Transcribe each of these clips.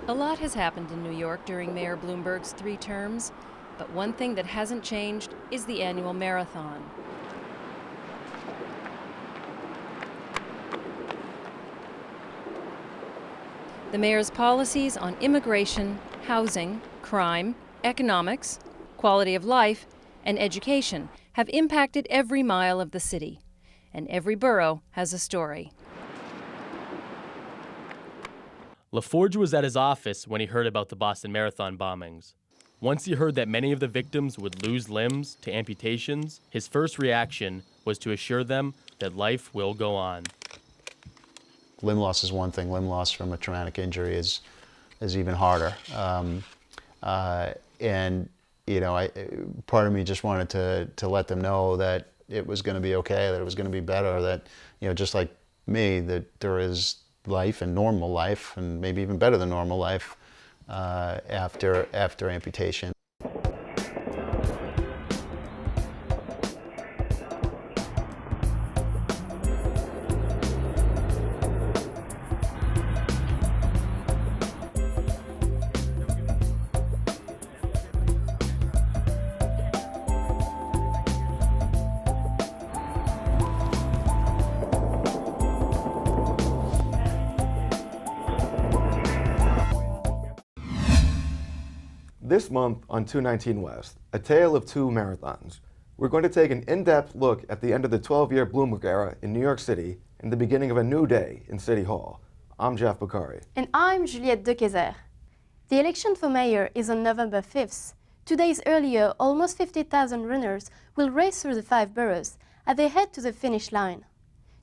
A lot has happened in New York during Mayor Bloomberg's 3 terms, but one thing that hasn't changed is the annual marathon. The mayor's policies on immigration, housing, crime, economics, quality of life, and education have impacted every mile of the city, and every borough has a story. Leforge was at his office when he heard about the Boston Marathon bombings. Once he heard that many of the victims would lose limbs to amputations, his first reaction was to assure them that life will go on. Limb loss is one thing. Limb loss from a traumatic injury is even harder. And you know, part of me just wanted to let them know that it was going to be okay, that it was going to be better, that, you know, just like me, that there is life and normal life, and maybe even better than normal life after amputation. This month on 219 West, a tale of 2 marathons. We're going to take an in-depth look at the end of the 12-year Bloomberg era in New York City and the beginning of a new day in City Hall. I'm Jeff Bakari. And I'm Juliette Dequezer. The election for mayor is on November 5th. 2 days earlier, almost 50,000 runners will race through the 5 boroughs as they head to the finish line.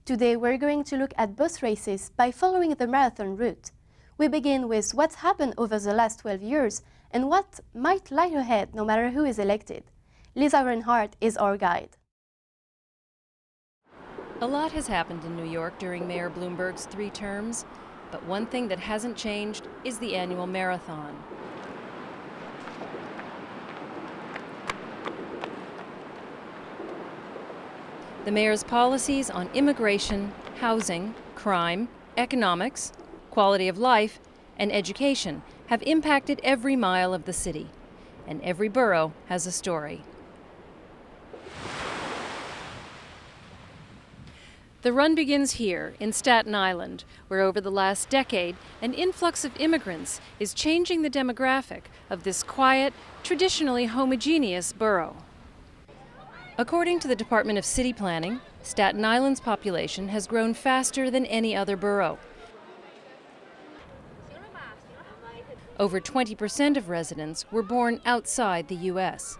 Today, we're going to look at both races by following the marathon route. We begin with what's happened over the last 12 years and what might lie ahead no matter who is elected. Lisa Reinhardt is our guide. A lot has happened in New York during Mayor Bloomberg's 3 terms, but one thing that hasn't changed is the annual marathon. The mayor's policies on immigration, housing, crime, economics, quality of life, and education have impacted every mile of the city, and every borough has a story. The run begins here in Staten Island, where over the last decade, an influx of immigrants is changing the demographic of this quiet, traditionally homogeneous borough. According to the Department of City Planning, Staten Island's population has grown faster than any other borough. Over 20% of residents were born outside the U.S.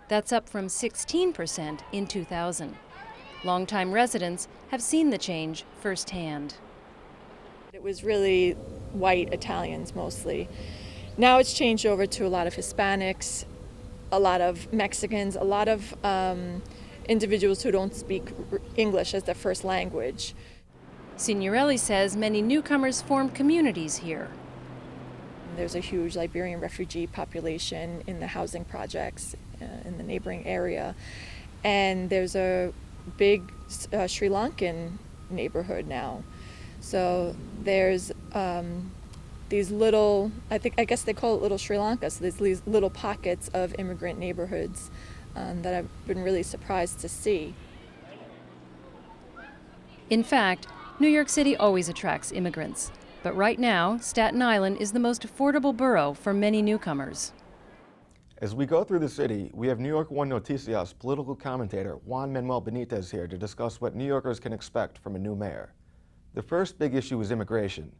That's up from 16% in 2000. Longtime residents have seen the change firsthand. It was really white Italians mostly. Now it's changed over to a lot of Hispanics, a lot of Mexicans, a lot of individuals who don't speak English as their first language. Signorelli says many newcomers formed communities here. There's a huge Liberian refugee population in the housing projects in the neighboring area. And there's a big Sri Lankan neighborhood now. So there's these little, I guess they call it little Sri Lanka, so there's these little pockets of immigrant neighborhoods that I've been really surprised to see. In fact, New York City always attracts immigrants. But right now, Staten Island is the most affordable borough for many newcomers. As we go through the city, we have New York One Noticias political commentator Juan Manuel Benitez here to discuss what New Yorkers can expect from a new mayor. The first big issue is immigration.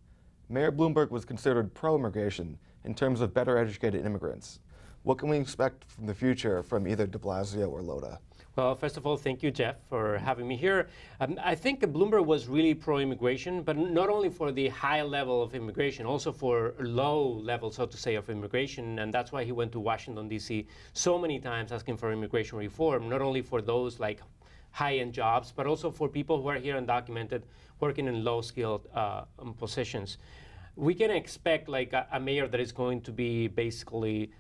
Mayor Bloomberg was considered pro-immigration in terms of better educated immigrants. What can we expect from the future from either de Blasio or Lota? Well, first of all, thank you, Jeff, for having me here. I think Bloomberg was really pro-immigration, but not only for the high level of immigration, also for low level, so to say, of immigration. And that's why he went to Washington, D.C. so many times asking for immigration reform, not only for those like high-end jobs, but also for people who are here undocumented, working in low-skilled positions. We can expect like a mayor that is going to be basically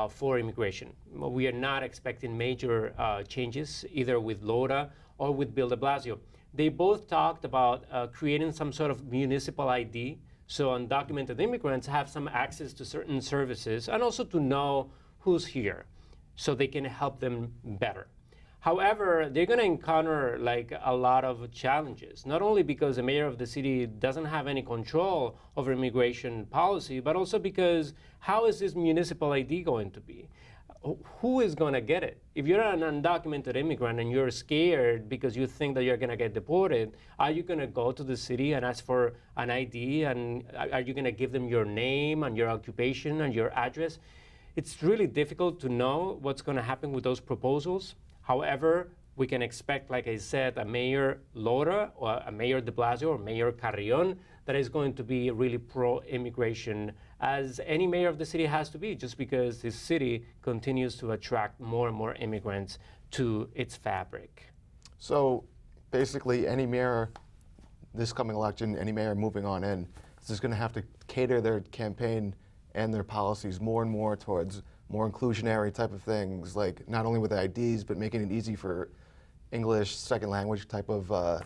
for immigration. We are not expecting major changes either with Lota or with Bill de Blasio. They both talked about creating some sort of municipal ID So undocumented immigrants have some access to certain services and also to know who's here so they can help them better. However, they're going to encounter like a lot of challenges, not only because the mayor of the city doesn't have any control over immigration policy, but also because how is this municipal ID going to be? Who is going to get it? If you're an undocumented immigrant and you're scared because you think that you're going to get deported, are you going to go to the city and ask for an ID? And are you going to give them your name and your occupation and your address? It's really difficult to know what's going to happen with those proposals. However, we can expect, like I said, a Mayor Lora or a Mayor de Blasio or Mayor Carrion that is going to be really pro-immigration, as any mayor of the city has to be, just because this city continues to attract more and more immigrants to its fabric. So basically, any mayor, this coming election, any mayor moving on in, is just going to have to cater their campaign and their policies more and more towards more inclusionary type of things, like not only with IDs, but making it easy for English second language type of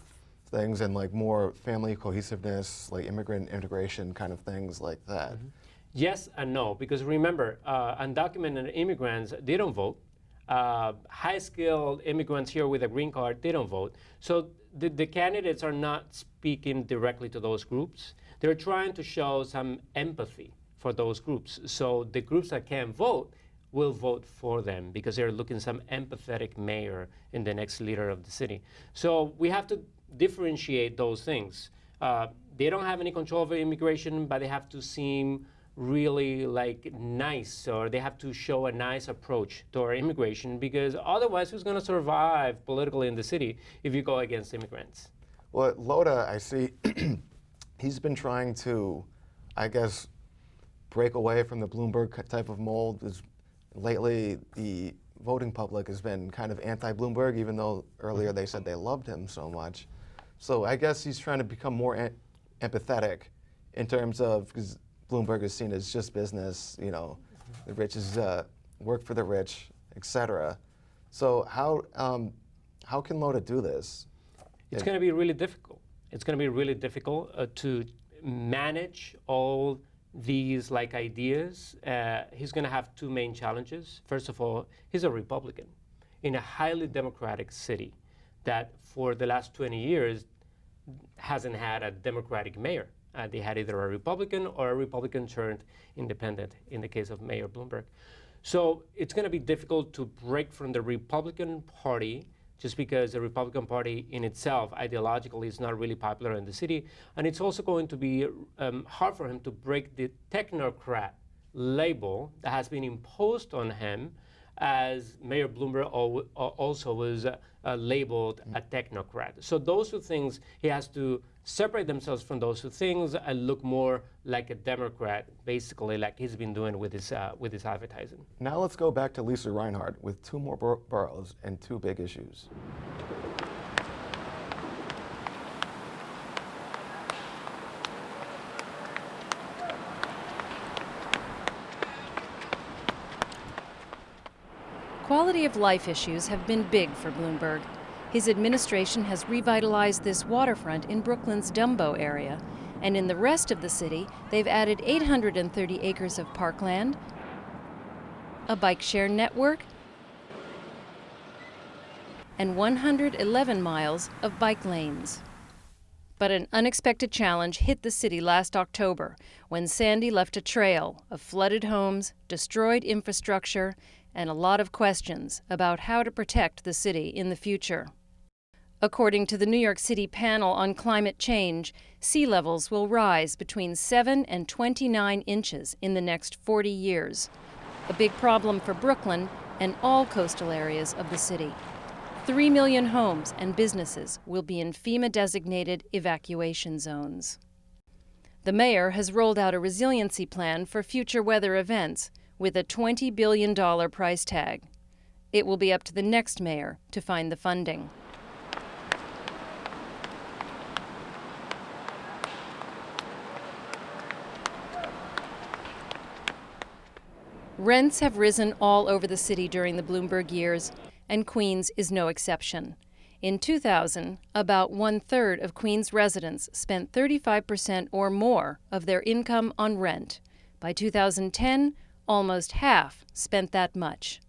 things, and like more family cohesiveness, like immigrant integration kind of things like that. Mm-hmm. Yes and no, because remember, undocumented immigrants, they don't vote. High-skilled immigrants here with a green card, they don't vote. So the candidates are not speaking directly to those groups. They're trying to show some empathy for those groups. So the groups that can't vote will vote for them because they're looking some empathetic mayor in the next leader of the city. So we have to differentiate those things. They don't have any control over immigration, but they have to seem really like nice, or they have to show a nice approach to our immigration, because otherwise who's going to survive politically in the city if you go against immigrants? Well, Loda, I see, he's been trying to, I guess, break away from the Bloomberg type of mold. Lately, the voting public has been kind of anti-Bloomberg, even though earlier they said they loved him so much. So I guess he's trying to become more empathetic in terms of, because Bloomberg is seen as just business, you know, the rich is work for the rich, etc. So how can Loda do this? It's going to be really difficult. It's going to be really difficult to manage all these like ideas. He's going to have two main challenges. First of all, he's a Republican in a highly democratic city that for the last 20 years hasn't had a Democratic mayor. They had either a Republican or a Republican turned independent in the case of Mayor Bloomberg. So it's going to be difficult to break from the Republican Party, just because the Republican Party in itself ideologically is not really popular in the city. And it's also going to be hard for him to break the technocrat label that has been imposed on him, as Mayor Bloomberg also was labeled a technocrat. So those two things, he has to separate themselves from those two things and look more like a Democrat, basically like he's been doing with his advertising. Now let's go back to Lisa Reinhardt with two more boroughs and two big issues. Quality of life issues have been big for Bloomberg. His administration has revitalized this waterfront in Brooklyn's Dumbo area, and in the rest of the city, they've added 830 acres of parkland, a bike share network, and 111 miles of bike lanes. But an unexpected challenge hit the city last October when Sandy left a trail of flooded homes, destroyed infrastructure, and a lot of questions about how to protect the city in the future. According to the New York City Panel on Climate Change, sea levels will rise between 7 and 29 inches in the next 40 years, a big problem for Brooklyn and all coastal areas of the city. 3 million homes and businesses will be in FEMA-designated evacuation zones. The mayor has rolled out a resiliency plan for future weather events with a $20 billion price tag. It will be up to the next mayor to find the funding. Rents have risen all over the city during the Bloomberg years, and Queens is no exception. In 2000, about 1/3 of Queens residents spent 35% or more of their income on rent. By 2010, almost half spent that much.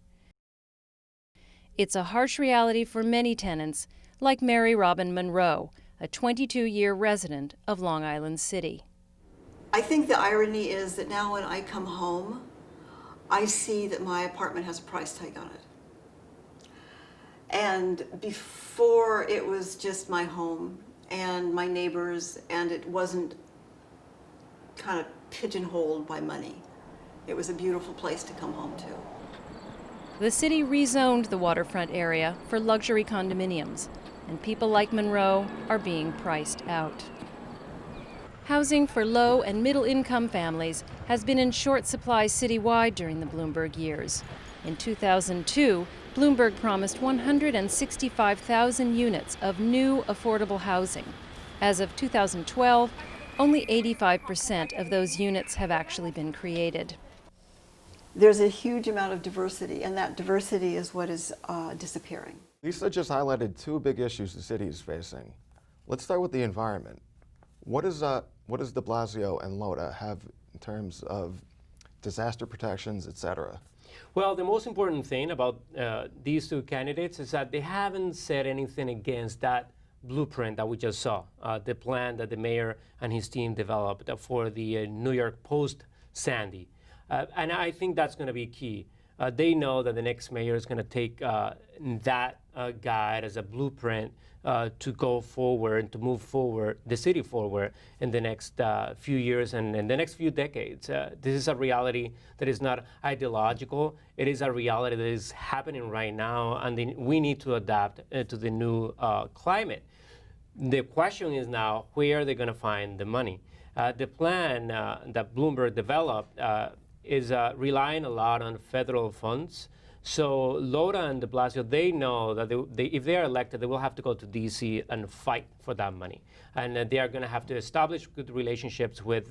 It's a harsh reality for many tenants, like Mary Robin Monroe, a 22-year resident of Long Island City. I think the irony is that now when I come home, I see that my apartment has a price tag on it. And before, it was just my home and my neighbors, and it wasn't kind of pigeonholed by money. It was a beautiful place to come home to. The city rezoned the waterfront area for luxury condominiums, and people like Monroe are being priced out. Housing for low and middle-income families has been in short supply citywide during the Bloomberg years. In 2002, Bloomberg promised 165,000 units of new affordable housing. As of 2012, only 85% of those units have actually been created. There's a huge amount of diversity, and that diversity is what is disappearing. Lisa just highlighted two big issues the city is facing. Let's start with the environment. What does de Blasio and Lota have in terms of disaster protections, et cetera? Well, the most important thing about these two candidates is that they haven't said anything against that blueprint that we just saw, the plan that the mayor and his team developed for the New York post-Sandy. And I think that's going to be key. They know that the next mayor is going to take that guide as a blueprint to go forward and to move forward, the city forward in the next few years and in the next few decades. This is a reality that is not ideological. It is a reality that is happening right now, and we need to adapt to the new climate. The question is now, where are they going to find the money? The plan that Bloomberg developed is relying a lot on federal funds. So Lota and de Blasio, they know that if they are elected, they will have to go to D.C. and fight for that money. And they are going to have to establish good relationships with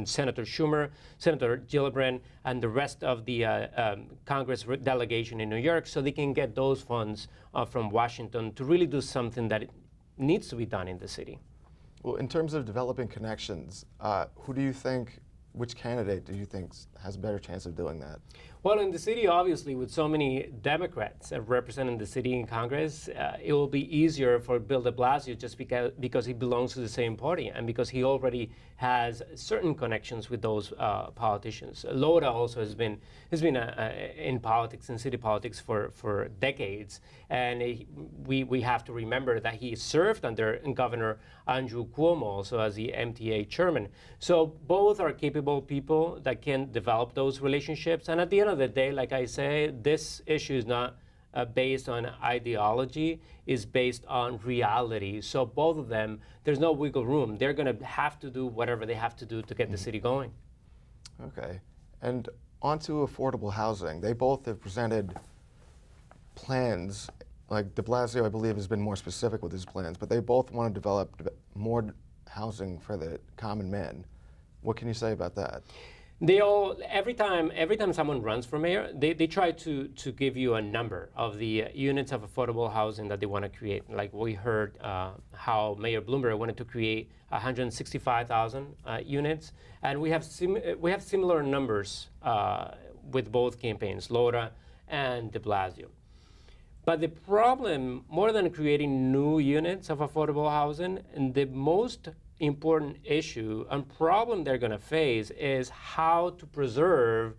Senator Schumer, Senator Gillibrand, and the rest of the Congress delegation in New York, so they can get those funds from Washington to really do something that needs to be done in the city. Well, in terms of developing connections, which candidate do you think has a better chance of doing that? Well, in the city, obviously, with so many Democrats representing the city in Congress, it will be easier for Bill de Blasio just because he belongs to the same party and because he already has certain connections with those politicians. Lota also has been in politics, in city politics for decades, and we have to remember that he served under Governor Andrew Cuomo also as the MTA chairman. So both are capable people that can develop those relationships, and at the end of the day, like I say, this issue is not based on ideology, is based on reality. So both of them, there's no wiggle room. They're going to have to do whatever they have to do to get the city going. Okay. And on to affordable housing. They both have presented plans. Like de Blasio, I believe, has been more specific with his plans, but they both want to develop more housing for the common man. What can you say about that? Every time someone runs for mayor, they try to give you a number of the units of affordable housing that they want to create. Like we heard how Mayor Bloomberg wanted to create 165,000 units, and we have similar numbers with both campaigns, Lota and de Blasio. But the problem, more than creating new units of affordable housing, and the most important issue and problem they're going to face is how to preserve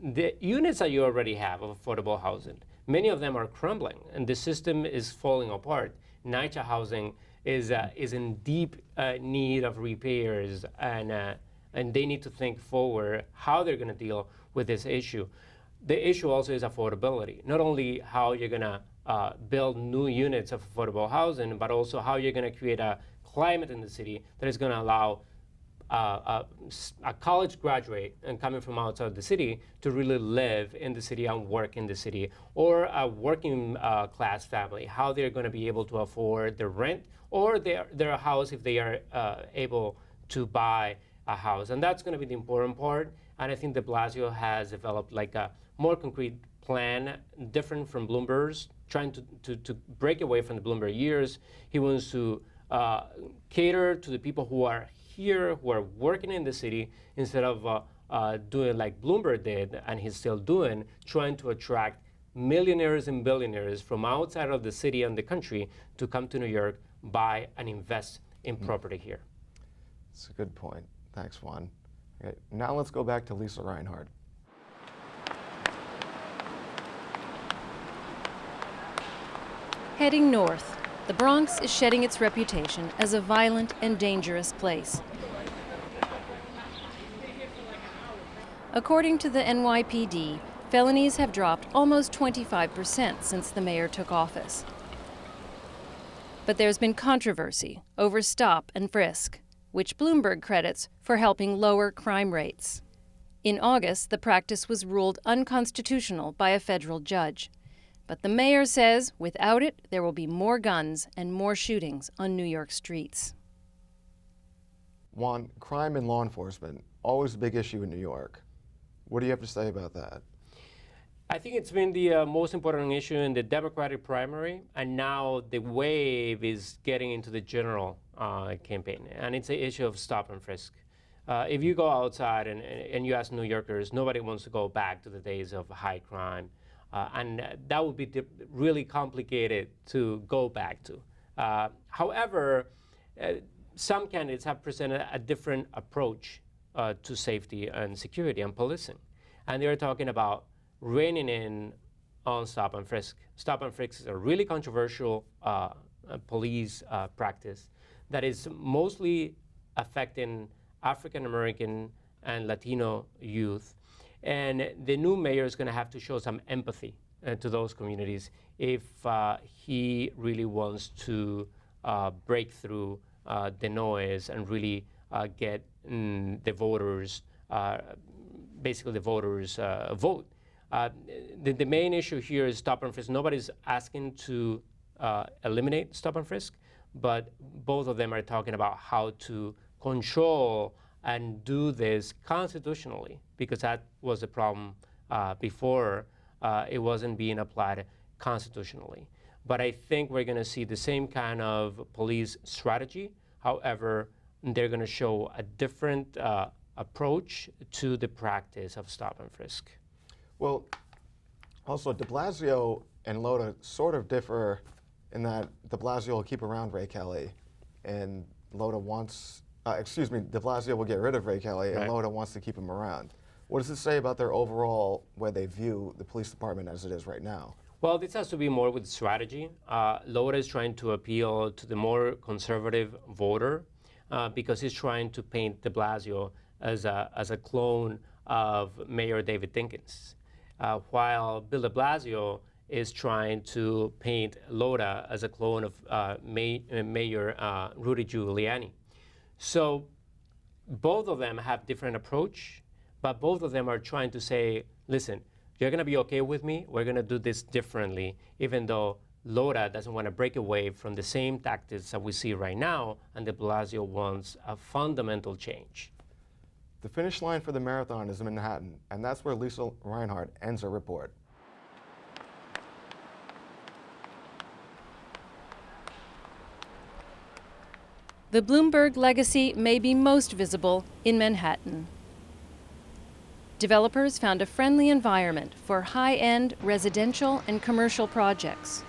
the units that you already have of affordable housing. Many of them are crumbling, and the system is falling apart. NYCHA housing is in deep need of repairs, and they need to think forward how they're going to deal with this issue. The issue also is affordability. Not only how you're going to build new units of affordable housing, but also how you're going to create a climate in the city that is going to allow a college graduate and coming from outside the city to really live in the city and work in the city, or a working class family, how they're going to be able to afford their rent or their house if they are able to buy a house. And that's going to be the important part. And I think de Blasio has developed like a more concrete plan, different from Bloomberg's trying to break away from the Bloomberg years. He wants to cater to the people who are here, who are working in the city, instead of doing like Bloomberg did, and he's still doing, trying to attract millionaires and billionaires from outside of the city and the country to come to New York, buy and invest in property here. That's a good point. Thanks, Juan. Okay, now let's go back to Lisa Reinhardt. Heading north, the Bronx is shedding its reputation as a violent and dangerous place. According to the NYPD, felonies have dropped almost 25% since the mayor took office. But there's been controversy over stop and frisk, which Bloomberg credits for helping lower crime rates. In August, the practice was ruled unconstitutional by a federal judge. But the mayor says without it, there will be more guns and more shootings on New York streets. Juan, crime and law enforcement, always a big issue in New York. What do you have to say about that? I think it's been the most important issue in the Democratic primary, and now the wave is getting into the general campaign, and it's an issue of stop and frisk. If you go outside and you ask New Yorkers, nobody wants to go back to the days of high crime, and that would be really complicated to go back to. However, some candidates have presented a different approach to safety and security and policing, and they're talking about reining in on stop and frisk. Stop and frisk is a really controversial police practice that is mostly affecting African American and Latino youth. And the new mayor is going to have to show some empathy to those communities if he really wants to break through the noise and really get the voters, basically the voters vote. The main issue here is stop and frisk. Nobody's asking to eliminate stop and frisk, but both of them are talking about how to control and do this constitutionally, because that was the problem before. It wasn't being applied constitutionally. But I think we're going to see the same kind of police strategy. However, they're going to show a different approach to the practice of stop and frisk. Well, also de Blasio and Lota sort of differ in that de Blasio will keep around Ray Kelly, and Lota wants, de Blasio will get rid of Ray Kelly, and Lota wants to keep him around. What does it say about their overall way they view the police department as it is right now? Well, this has to be more with strategy. Lota is trying to appeal to the more conservative voter because he's trying to paint de Blasio as a clone of Mayor David Dinkins, while Bill de Blasio is trying to paint Lota as a clone of Mayor Rudy Giuliani. So both of them have different approach, but both of them are trying to say, listen, you're going to be okay with me, we're going to do this differently, even though Lota doesn't want to break away from the same tactics that we see right now, and de Blasio wants a fundamental change. The finish line for the marathon is in Manhattan, and that's where Lisa Reinhardt ends her report. The Bloomberg legacy may be most visible in Manhattan. Developers found a friendly environment for high-end residential and commercial projects.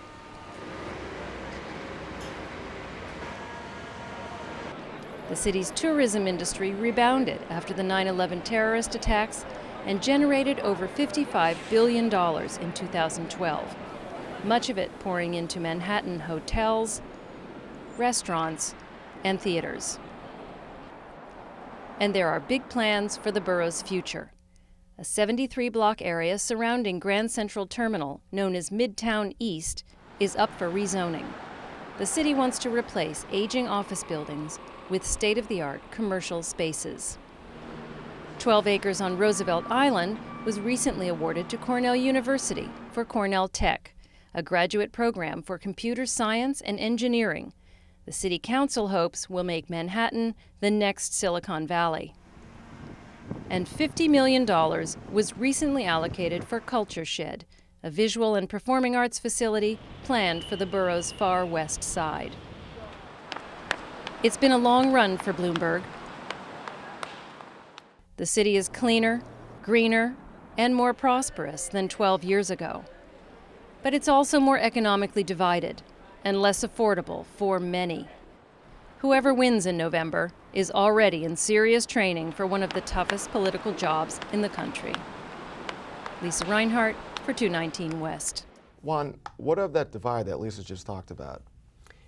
The city's tourism industry rebounded after the 9/11 terrorist attacks and generated over $55 billion in 2012, much of it pouring into Manhattan hotels, restaurants, and theaters. And there are big plans for the borough's future. A 73-block area surrounding Grand Central Terminal, known as Midtown East, is up for rezoning. The city wants to replace aging office buildings with state-of-the-art commercial spaces. 12 acres on Roosevelt Island was recently awarded to Cornell University for Cornell Tech, a graduate program for computer science and engineering. The City Council hopes will make Manhattan the next Silicon Valley. And $50 million was recently allocated for Culture Shed, a visual and performing arts facility planned for the borough's far west side. It's been a long run for Bloomberg. The city is cleaner, greener, and more prosperous than 12 years ago. But it's also more economically divided and less affordable for many. Whoever wins in November is already in serious training for one of the toughest political jobs in the country. Lisa Reinhart for 219 West. Juan, what of that divide that Lisa just talked about?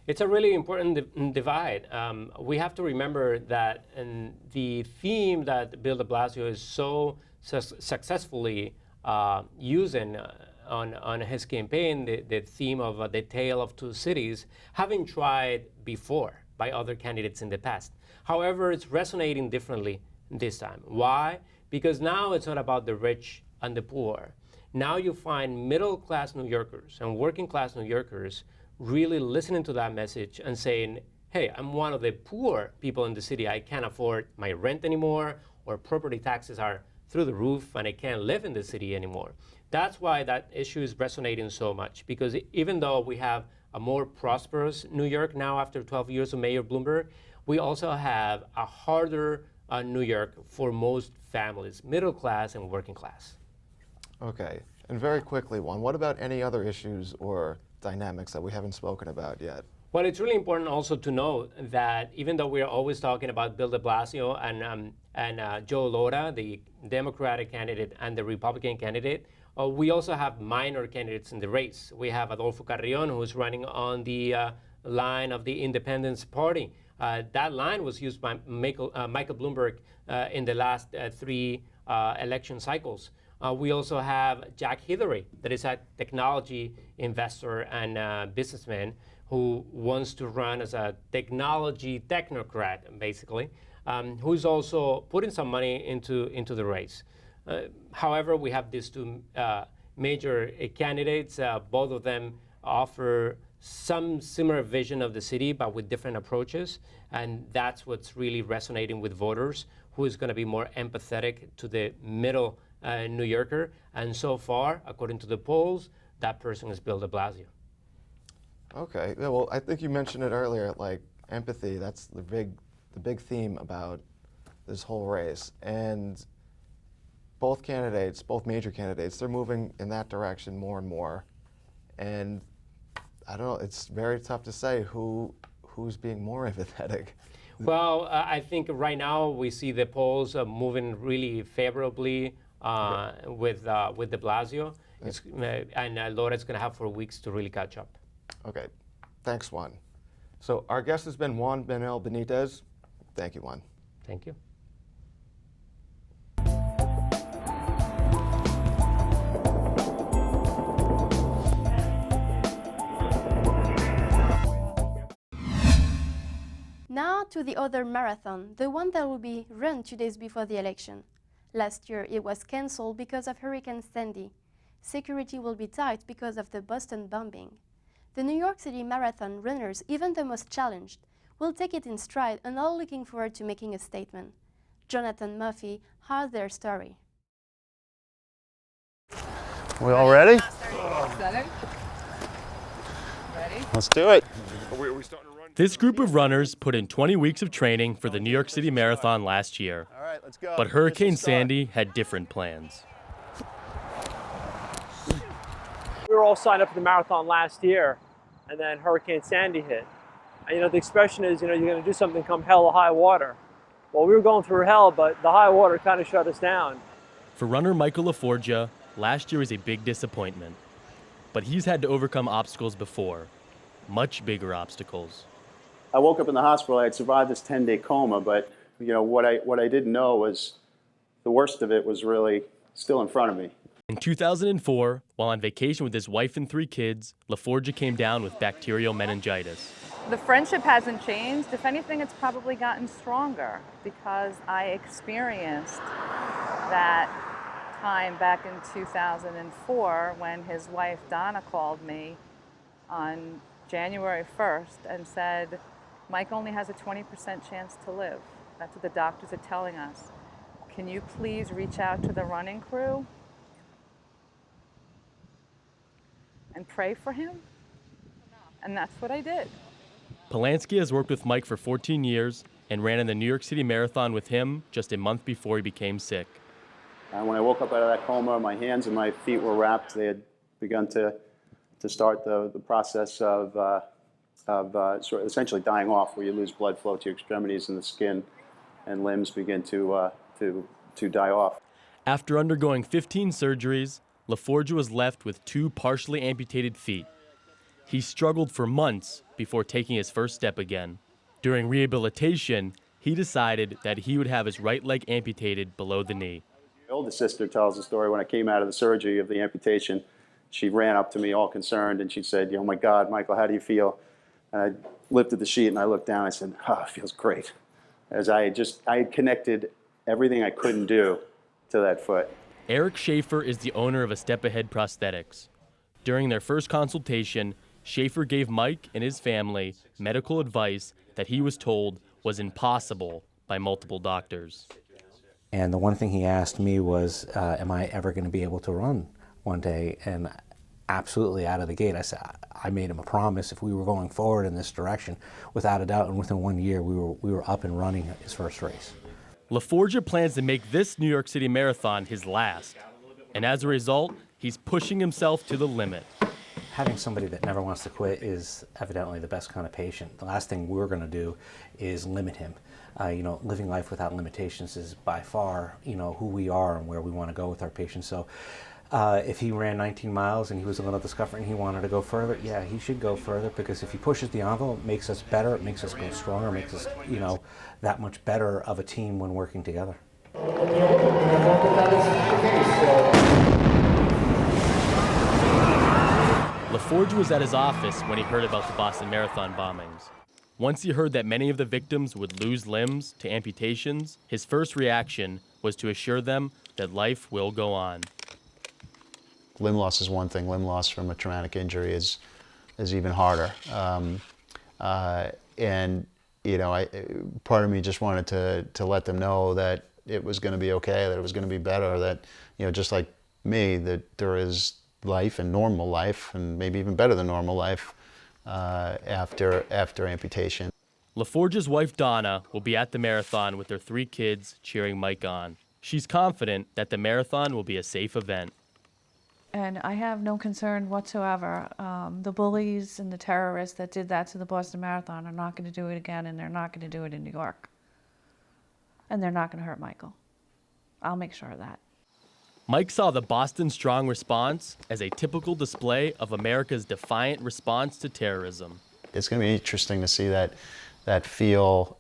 It's a really important divide. We have to remember that the theme that Bill de Blasio is so successfully using on his campaign, the theme of the tale of two cities, having tried before by other candidates in the past. However, it's resonating differently this time. Why? Because now it's not about the rich and the poor. Now you find middle-class New Yorkers and working-class New Yorkers really listening to that message and saying, hey, I'm one of the poor people in the city. I can't afford my rent anymore, or property taxes are through the roof and I can't live in the city anymore. That's why that issue is resonating so much, because even though we have a more prosperous New York now after 12 years of Mayor Bloomberg, we also have a harder New York for most families, middle class and working class. Okay, and very quickly, Juan, what about any other issues or dynamics that we haven't spoken about yet? Well, it's really important also to note that even though we're always talking about Bill de Blasio and Joe Lora, the Democratic candidate, and the Republican candidate, we also have minor candidates in the race. We have Adolfo Carrion, who is running on the line of the Independence Party. That line was used by Michael Bloomberg in the last three election cycles. We also have Jack Hillary, that is a technology investor and businessman who wants to run as a technology technocrat, basically, who's also putting some money into the race. However, we have these two major candidates. Both of them offer some similar vision of the city, but with different approaches. And that's what's really resonating with voters, who is going to be more empathetic to the middle New Yorker. And so far, according to the polls, that person is Bill de Blasio. Okay, yeah, well, I think you mentioned it earlier, like empathy, that's the big theme about this whole race. And both candidates, both major candidates, they're moving in that direction more and more. And I don't know, it's very tough to say who's being more empathetic. Well, I think right now we see the polls moving really favorably with de Blasio. And Lora's going to have 4 weeks to really catch up. Okay, thanks, Juan. So our guest has been Juan Manuel Benitez. Thank you, Juan. Thank you. Now to the other marathon, the one that will be run 2 days before the election. Last year it was cancelled because of Hurricane Sandy. Security will be tight because of the Boston bombing. The New York City Marathon runners, even the most challenged, will take it in stride and are looking forward to making a statement. Jonathan Murphy has their story. We all ready? Ready? Let's do it. This group of runners put in 20 weeks of training for the New York City Marathon last year. All right, let's go. But Hurricane Sandy had different plans. We were all signed up for the marathon last year, and then Hurricane Sandy hit. And the expression is, you're going to do something come hell or high water. Well, we were going through hell, but the high water kind of shut us down. For runner Michael Leforge, last year was a big disappointment. But he's had to overcome obstacles before, much bigger obstacles. I woke up in the hospital. I had survived this 10-day coma, but what I didn't know was the worst of it was really still in front of me. In 2004, while on vacation with his wife and 3 kids, Leforge came down with bacterial meningitis. The friendship hasn't changed. If anything, it's probably gotten stronger because I experienced that time back in 2004 when his wife Donna called me on January 1st and said, Mike only has a 20% chance to live. That's what the doctors are telling us. Can you please reach out to the running crew? and pray for him. And that's what I did. Polanski has worked with Mike for 14 years and ran in the New York City Marathon with him just a month before he became sick. When I woke up out of that coma, my hands and my feet were wrapped. They had begun to start the process of sort of essentially dying off, where you lose blood flow to your extremities and the skin and limbs begin to die off. After undergoing 15 surgeries, Leforge was left with 2 partially amputated feet. He struggled for months before taking his first step again. During rehabilitation, he decided that he would have his right leg amputated below the knee. My oldest sister tells the story. When I came out of the surgery of the amputation, she ran up to me all concerned and she said, "Oh my God, Michael, how do you feel?" And I lifted the sheet and I looked down and I said, "Oh, it feels great." As I had connected everything I couldn't do to that foot. Eric Schaefer is the owner of A Step Ahead Prosthetics. During their first consultation, Schaefer gave Mike and his family medical advice that he was told was impossible by multiple doctors. And the one thing he asked me was, am I ever going to be able to run one day? And absolutely out of the gate, I said, I made him a promise if we were going forward in this direction, without a doubt, and within 1 year, we were up and running his first race. Leforge plans to make this New York City Marathon his last. And as a result, he's pushing himself to the limit. Having somebody that never wants to quit is evidently the best kind of patient. The last thing we're going to do is limit him. Living life without limitations is by far, who we are and where we want to go with our patients. So if he ran 19 miles and he was a little discomfort and he wanted to go further, yeah, he should go further, because if he pushes the envelope, it makes us better, it makes us go stronger, it makes us, that much better of a team when working together. Leforge was at his office when he heard about the Boston Marathon bombings. Once he heard that many of the victims would lose limbs to amputations, his first reaction was to assure them that life will go on. Limb loss is one thing. Limb loss from a traumatic injury is even harder. Part of me just wanted to let them know that it was going to be okay, that it was going to be better, that, just like me, that there is life and normal life, and maybe even better than normal life after amputation. Leforge's wife, Donna, will be at the marathon with their 3 kids cheering Mike on. She's confident that the marathon will be a safe event. And I have no concern whatsoever. The bullies and the terrorists that did that to the Boston Marathon are not going to do it again, and they're not going to do it in New York. And they're not going to hurt Michael. I'll make sure of that. Mike saw the Boston Strong response as a typical display of America's defiant response to terrorism. It's going to be interesting to see that feel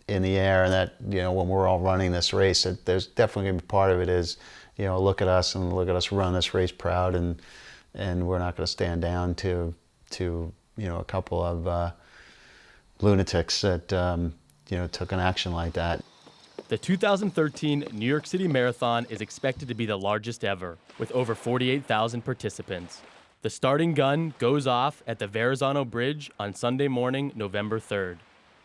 in the air, and that, when we're all running this race, there's definitely going to be part of it is, look at us and look at us run this race proud, and we're not going to stand down to a couple of lunatics that took an action like that. The 2013 New York City Marathon is expected to be the largest ever, with over 48,000 participants. The starting gun goes off at the Verrazano Bridge on Sunday morning, November 3rd.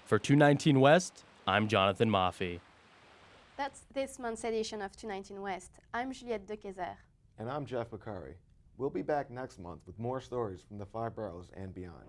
For 219 West, I'm Jonathan Maffei. That's this month's edition of 219 West. I'm Juliette Dequezer. And I'm Jeff McCurry. We'll be back next month with more stories from the 5 boroughs and beyond.